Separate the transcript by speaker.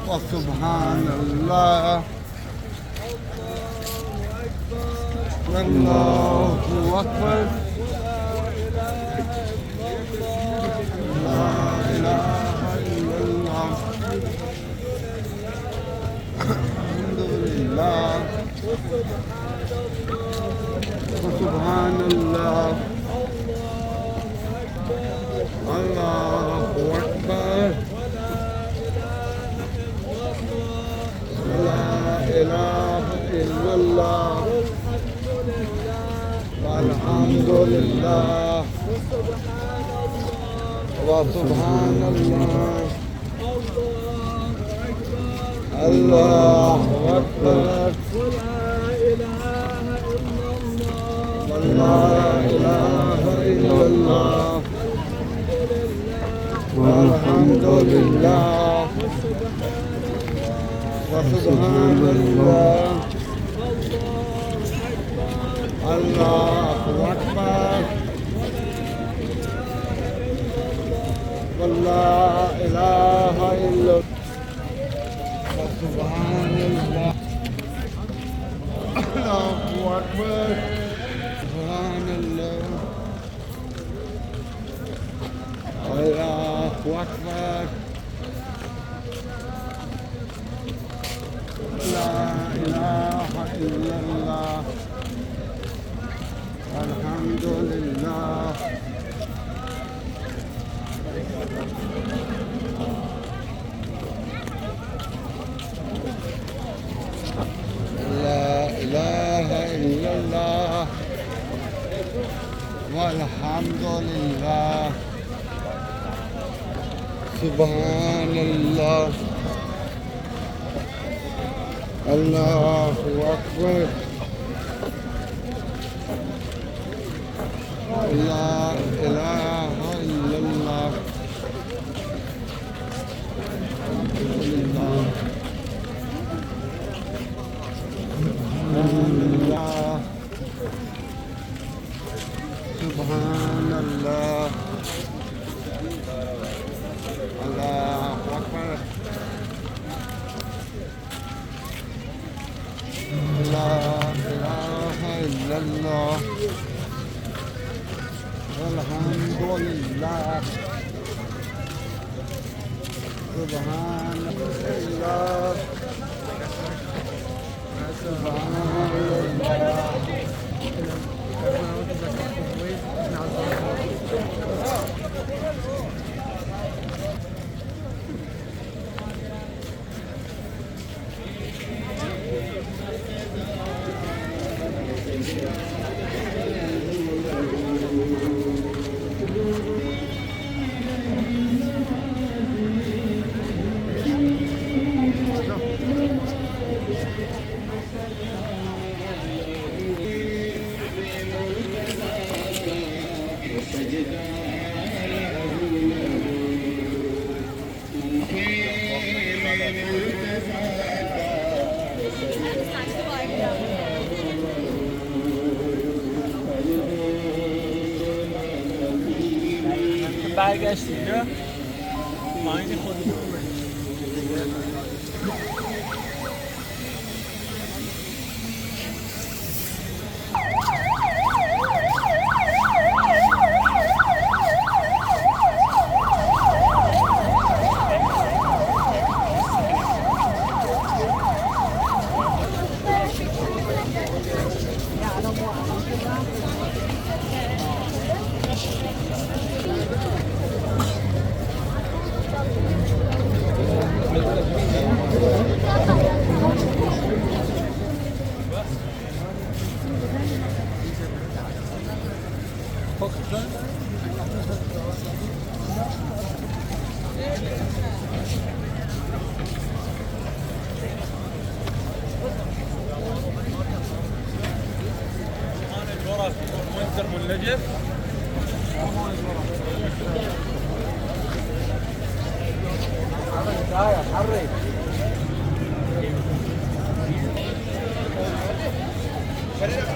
Speaker 1: وسبحان الله والله أكبر لا إله إلا الله الحمد لله وسبحان الله الله أكبر لا إله إلا الله والحمد لله وسبحان الله الله أكبر ولا إله إلا الله والحمد لله وسبحان الله الله أكبر ولا إله إلا الله سبحان الله الله أكبر سبحان الله الله أكبر لا إله إلا الله الحمد لله لا إله إلا الله والحمد لله سبحان الله الله أكبر لا إله إلا الله الحمد لله سبحان الله الله أكبر لا إله إلا الله والحمد لله سبحان الله سبحان الله
Speaker 2: برگشتی نه؟ ماین خودمون منجر حرك خلينا